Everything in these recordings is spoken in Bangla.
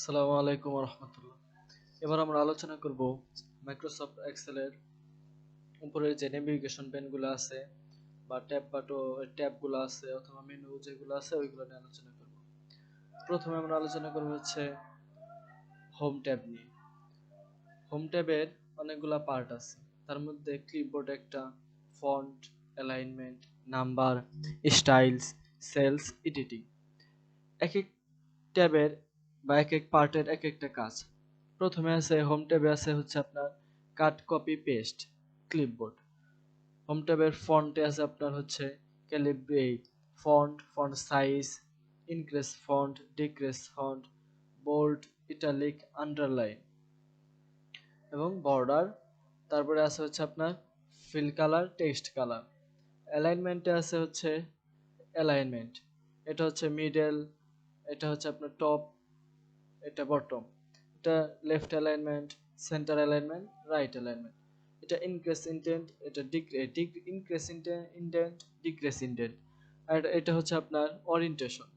আসসালামু আলাইকুম রহমতুল্লাহ। এবার আমরা আলোচনা করব মাইক্রোসফট এক্সেলের উপরের যে নেভিগেশন পেনগুলো আছে বা ট্যাবগুলো আছে অথবা মেনু যেগুলো আছে ওইগুলো নিয়ে আলোচনা করব। প্রথমে আমরা আলোচনা করব হচ্ছে হোম ট্যাব নিয়ে। হোম ট্যাবের অনেকগুলা পার্ট আছে, তার মধ্যে ক্লিপবোর্ড একটা, font, alignment, number, styles, cells, editing. এক এক ট্যাবের বা এক এক পার্টের এক একটা কাজ। প্রথমে আছে হোম ট্যাবে আছে হচ্ছে আপনার cut copy paste clipboard. Home ট্যাবের ফন্টে আছে আপনার হচ্ছে Calibri font, font size, increase font, decrease font, bold, italic, underline এবং বর্ডার। তারপরে আছে হচ্ছে আপনার ফিল কালার, টেক্সট কালার। অ্যালাইনমেন্টে আছে হচ্ছে অ্যালাইনমেন্ট, এটা হচ্ছে মিডল, এটা হচ্ছে আপনার টপ, এটা বটম, এটা left alignment, centre alignment, right alignment. এটা ইনক্রিজ ইনডেন্ট, এটা ইনক্রিজ ইনডেন্ট, ডিক্রিজ ইনডেন্ট। আর এটা হচ্ছে আপনার ওরিয়েন্টেশন।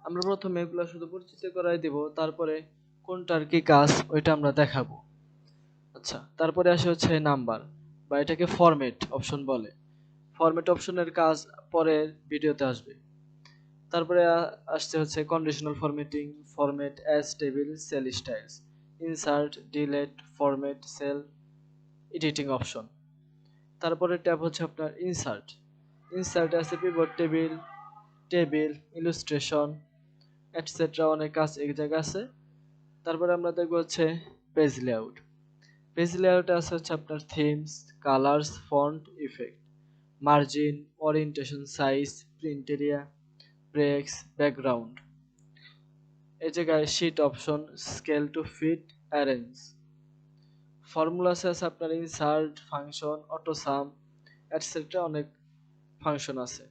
আমরা প্রথমে এগুলো শুধু পরিচিত করাই দিব, তারপরে কোনটার কি কাজ ওইটা আমরা দেখাবো। আচ্ছা, তারপরে আসে হচ্ছে নাম্বার বা এটাকে ফরম্যাট অপশন বলে। ফরম্যাট অপশনের কাজ পরের ভিডিওতে আসবে। তারপরে আসছে হচ্ছে conditional formatting, format as table, cell styles, insert, delete, format cell, editing option. তারপরে ট্যাব হচ্ছে আপনার ইনসার্ট। ইনসার্টে আছে pivot table, table, illustration, etcetera, অনেক কাজ এক জায়গায় আছে। তারপরে আমরা দেখবো হচ্ছে পেজ লেআউট। পেজ লেআউটে আছে হচ্ছে আপনার themes, colours, font, effect, margin, orientation, size, print area, breaks, background. এই জায়গায় sheet option, scale to fit, arrange. Formula আছে আপনার insert function, auto sum, etcetera, অনেক ফাংশন আছে।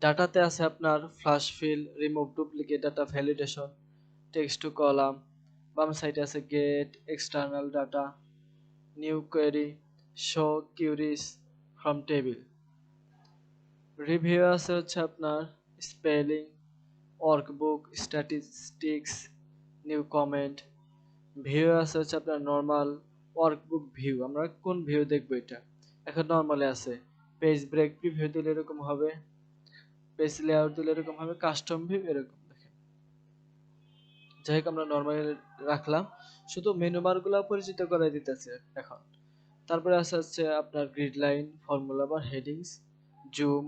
ডাটাতে আছে আপনার flash fill, remove duplicate data, validation, text to column. বাম সাইডে আছে get, external data, new query, show queries from table. Review আছে হচ্ছে আপনার spelling, workbook, statistics, new comment. View আছে হচ্ছে আপনার নরমাল, ওয়ার্কবুক ভিউ, আমরা কোন ভিউ দেখবো এটা এখন নরমালে আছে। পেজ ব্রেক প্রিভিউ দিলে এরকম হবে, পেজ লেআউট দিলে এরকম হবে, কাস্টম ভিউ এরকম দেখেন। যাই হোক আমরা নরমালি রাখলাম, শুধু মেনু বার গুলা পরিচিত করাই দিতেছে এখন। তারপরে আছে হচ্ছে আপনার grid line, formula bar, headings, zoom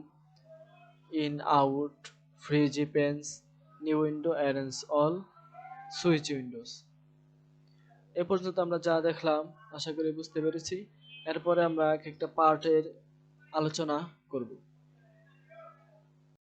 in out, freeze panes, new window, arrange all, switch windows. এ পর্যন্ত আমরা যা দেখলাম আশা করি বুঝতে পেরেছি। এরপরে আমরা এক একটা পার্টের আলোচনা করব।